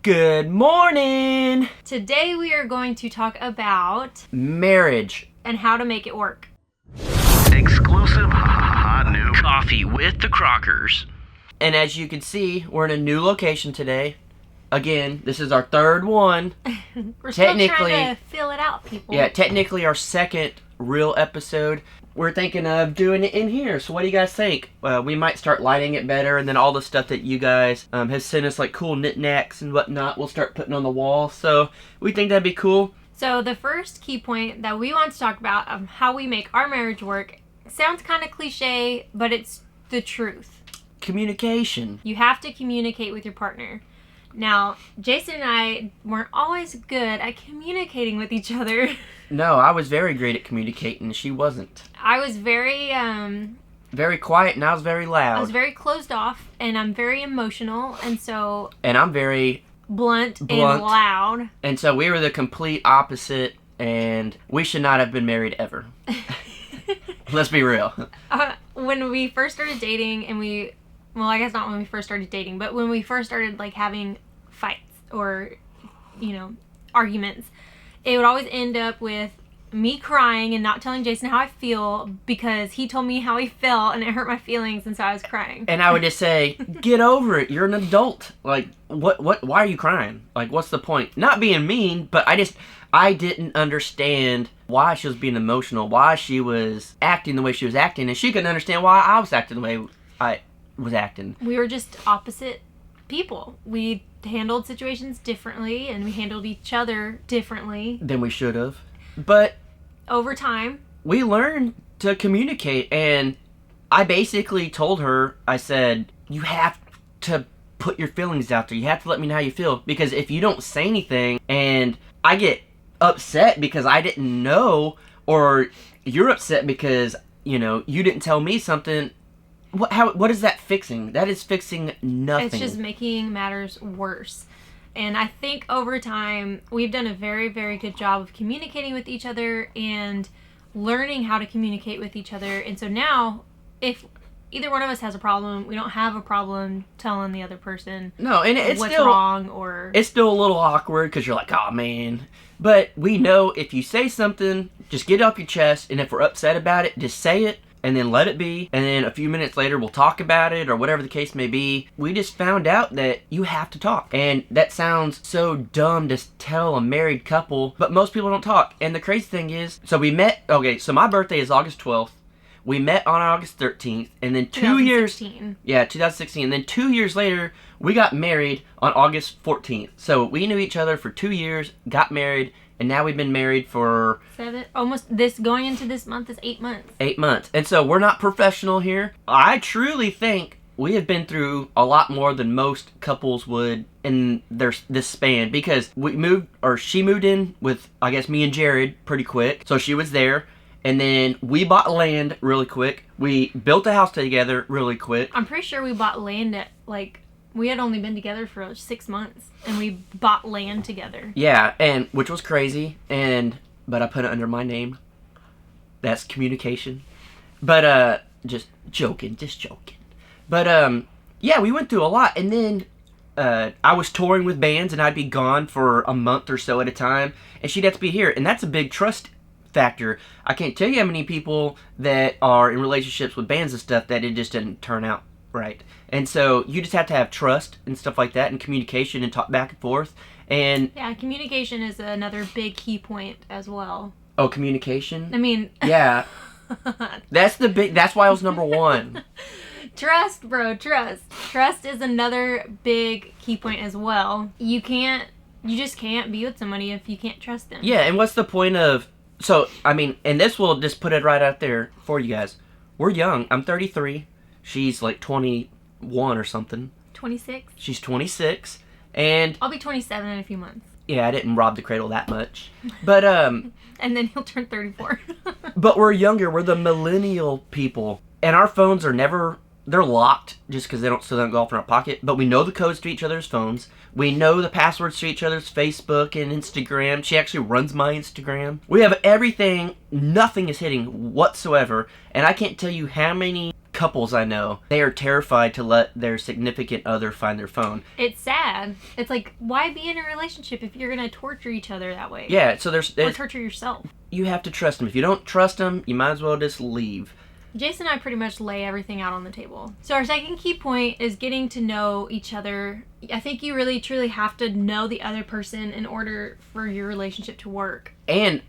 Good morning! Today we are going to talk about marriage and how to make it work. Exclusive hot new coffee with the Crockers. And as you can see, we're in a new location today. Again, this is our third one. We're still trying to fill it out, people. Yeah, technically our second real episode. We're thinking of doing it in here. So what do you guys think? We might start lighting it better, and then all the stuff that you guys have sent us, like cool knickknacks and whatnot, we'll start putting on the wall. So we think that'd be cool. So the first key point that we want to talk about of how we make our marriage work sounds kind of cliche, but it's the truth. Communication. You have to communicate with your partner. Now, Jason and I weren't always good at communicating with each other. No, I was very great at communicating. She wasn't. I was very quiet, and I was very loud. I was very closed off, and I'm very emotional, and so... And I'm very... Blunt and loud. And so we were the complete opposite, and we should not have been married ever. Let's be real. When we first started dating, and well, I guess not when we first started dating, but when we first started, like, having fights or, arguments, it would always end up with me crying and not telling Jason how I feel because he told me how he felt and it hurt my feelings, and so I was crying. And I would just say, get over it. You're an adult. Like, why are you crying? Like, what's the point? Not being mean, but I didn't understand why she was being emotional, why she was acting the way she was acting, and she couldn't understand why I was acting the way I was acting. We were just opposite people. We handled situations differently, and we handled each other differently than we should have. But over time, we learned to communicate, and I basically told her, I said, you have to put your feelings out there. You have to let me know how you feel, because if you don't say anything and I get upset because I didn't know, or you're upset because, you didn't tell me something, what is that fixing? That is fixing nothing. It's just making matters worse. And I think over time, we've done a very, very good job of communicating with each other and learning how to communicate with each other. And so now, if either one of us has a problem, we don't have a problem telling the other person what's wrong. Or it's still a little awkward because you're like, oh, man. But we know if you say something, just get it off your chest. And if we're upset about it, just say it. And then let it be, and then a few minutes later we'll talk about it, or whatever the case may be. We just found out that you have to talk. And that sounds so dumb to tell a married couple, but most people don't talk. And the crazy thing is, so we met, so my birthday is August 12th. We met on August 13th, and then 2016. 2016. And then 2 years later, we got married on August 14th. So we knew each other for 2 years, got married, and now we've been married for... going into this month is 8 months. 8 months. And so we're not professional here. I truly think we have been through a lot more than most couples would in this span, because she moved in with, I guess, me and Jared pretty quick. So she was there. And then we bought land really quick. We built a house together really quick. I'm pretty sure we bought land at, we had only been together for 6 months, and we bought land together. Yeah, and which was crazy, but I put it under my name. That's communication. But just joking. But yeah, we went through a lot, and then I was touring with bands, and I'd be gone for a month or so at a time, and she'd have to be here, and that's a big trust factor. I can't tell you how many people that are in relationships with bands and stuff that it just didn't turn out right. And so you just have to have trust and stuff like that, and communication, and talk back and forth. And yeah, communication is another big key point as well. Oh, communication? I mean, yeah. That's why I was number one. Trust, bro, trust. Trust is another big key point as well. You just can't be with somebody if you can't trust them. Yeah, and what's the point of... So, I mean, and this will just put it right out there for you guys. We're young. I'm 33. She's like 21 or something. 26. She's 26. And... I'll be 27 in a few months. Yeah, I didn't rob the cradle that much. But, And then he'll turn 34. But we're younger. We're the millennial people. And our phones are never... They're locked just because they don't go off in our pocket. But we know the codes to each other's phones. We know the passwords to each other's Facebook and Instagram. She actually runs my Instagram. We have everything. Nothing is hitting whatsoever. And I can't tell you how many couples I know, they are terrified to let their significant other find their phone. It's sad. It's like, why be in a relationship if you're going to torture each other that way? Yeah, so or torture yourself. You have to trust them. If you don't trust them, you might as well just leave. Jason and I pretty much lay everything out on the table. So our second key point is getting to know each other. I think you really, truly have to know the other person in order for your relationship to work. And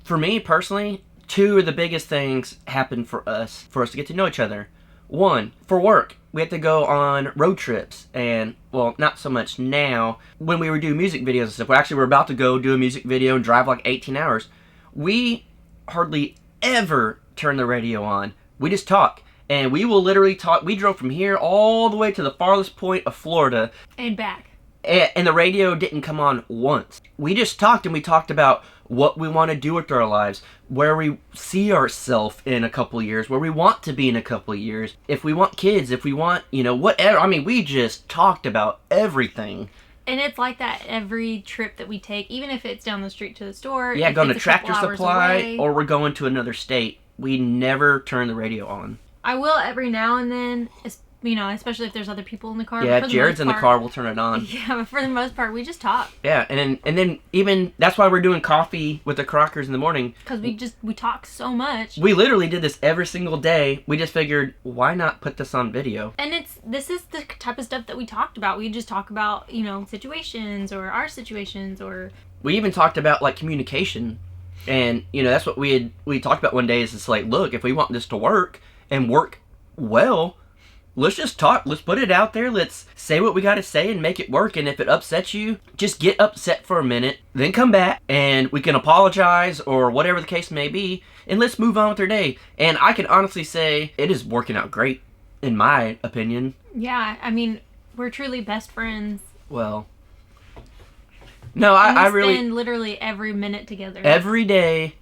for me, personally, two of the biggest things happen for us to get to know each other. One, for work, we have to go on road trips. And, well, not so much now. When we were doing music videos and stuff, we're about to go do a music video and drive like 18 hours. We hardly ever turn the radio on. We just talk. And we will literally talk. We drove from here all the way to the farthest point of Florida. And back. And the radio didn't come on once. We just talked, and we talked about what we want to do with our lives, where we see ourselves in a couple of years, where we want to be in a couple of years, if we want kids, if we want, whatever. I mean, we just talked about everything. And it's like that every trip that we take, even if it's down the street to the store. Yeah, going to Tractor Supply, or we're going to another state. We never turn the radio on. I will every now and then, especially if there's other people in the car. Yeah, if Jared's in the car, we'll turn it on. Yeah, but for the most part, we just talk. Yeah, and then even, that's why we're doing coffee with the Crockers in the morning. Because we talk so much. We literally did this every single day. We just figured, why not put this on video? And this is the type of stuff that we talked about. We just talk about, situations or our situations or... We even talked about, like, communication. And, that's what we talked about one day is it's like, look, if we want this to work and work well, let's just talk. Let's put it out there. Let's say what we got to say and make it work. And if it upsets you, just get upset for a minute, then come back and we can apologize or whatever the case may be. And let's move on with our day. And I can honestly say it is working out great, in my opinion. Yeah, I mean, we're truly best friends. Well... No, I really... We spend literally every minute together. Every day.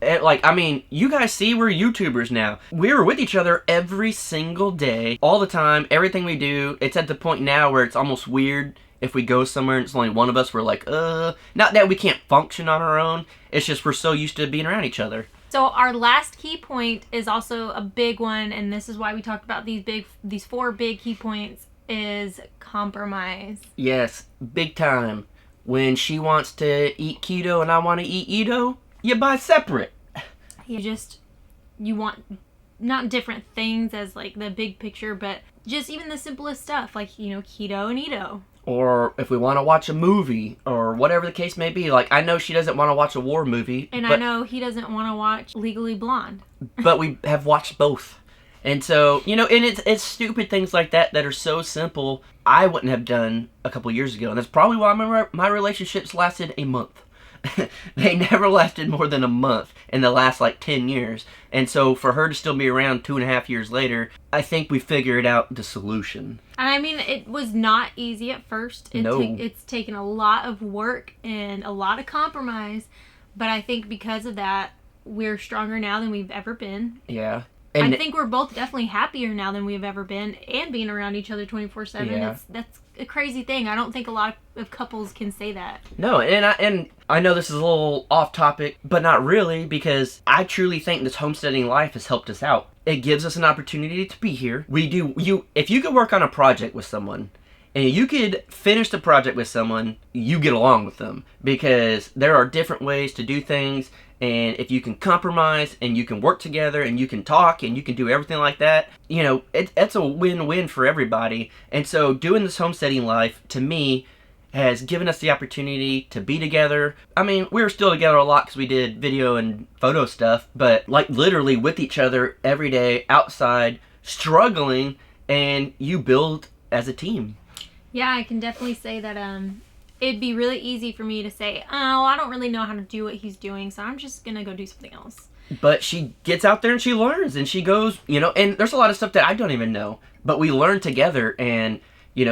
You guys see we're YouTubers now. We're with each other every single day, all the time, everything we do. It's at the point now where it's almost weird if we go somewhere and it's only one of us, we're like, not that we can't function on our own. It's just we're so used to being around each other. So our last key point is also a big one, and this is why we talked about these 4 big key points, is compromise. Yes, big time. When she wants to eat keto and I want to eat Edo, you buy separate. You want not different things as like the big picture, but just even the simplest stuff like, keto and Edo. Or if we want to watch a movie or whatever the case may be. Like, I know she doesn't want to watch a war movie. And I know he doesn't want to watch Legally Blonde. But we have watched both. And so, and it's stupid things like that are so simple I wouldn't have done a couple years ago. And that's probably why my relationships lasted a month. They never lasted more than a month in the last, 10 years. And so for her to still be around 2.5 years later, I think we figured out the solution. I mean, it was not easy at first. It's taken a lot of work and a lot of compromise. But I think because of that, we're stronger now than we've ever been. Yeah. And I think we're both definitely happier now than we've ever been, and being around each other 24/7. Yeah. That's a crazy thing. I don't think a lot of couples can say that. No, and I know this is a little off topic, but not really, because I truly think this homesteading life has helped us out. It gives us an opportunity to be here. If you could work on a project with someone, and you could finish the project with someone, you get along with them, because there are different ways to do things. And if you can compromise and you can work together and you can talk and you can do everything like that, it's a win-win for everybody. And so doing this homesteading life, to me, has given us the opportunity to be together. I mean, we were still together a lot because we did video and photo stuff, but literally with each other every day, outside, struggling, and you build as a team. Yeah, I can definitely say that it'd be really easy for me to say, oh, I don't really know how to do what he's doing, so I'm just going to go do something else. But she gets out there and she learns, and she goes, and there's a lot of stuff that I don't even know. But we learn together, and,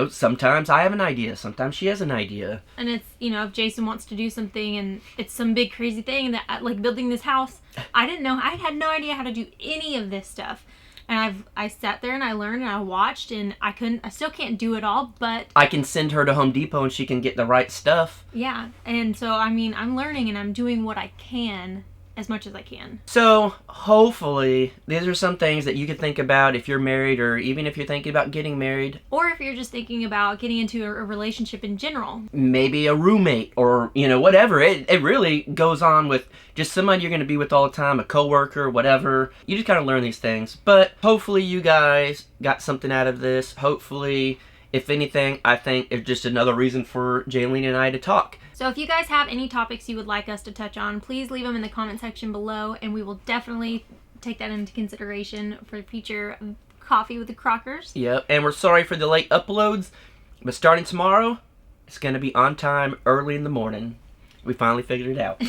sometimes I have an idea, sometimes she has an idea. And it's, if Jason wants to do something and it's some big crazy thing that, like building this house, I had no idea how to do any of this stuff. And I sat there and I learned and I watched, and I still can't do it all, but I can send her to Home Depot and she can get the right stuff. Yeah. And so, I mean, I'm learning and I'm doing what I can. as much as I can. So, hopefully, these are some things that you can think about if you're married, or even if you're thinking about getting married. Or if you're just thinking about getting into a relationship in general. Maybe a roommate, or, whatever. It really goes on with just somebody you're going to be with all the time, a coworker, whatever. You just kind of learn these things. But hopefully you guys got something out of this. Hopefully, if anything, I think it's just another reason for Jaylene and I to talk. So if you guys have any topics you would like us to touch on, please leave them in the comment section below, and we will definitely take that into consideration for future Coffee with the Crockers. Yep, and we're sorry for the late uploads, but starting tomorrow, it's going to be on time, early in the morning. We finally figured it out.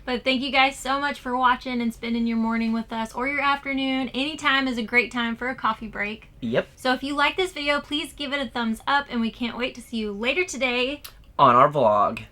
But thank you guys so much for watching and spending your morning with us, or your afternoon. Any time is a great time for a coffee break. Yep. So if you like this video, please give it a thumbs up, and we can't wait to see you later today on our vlog.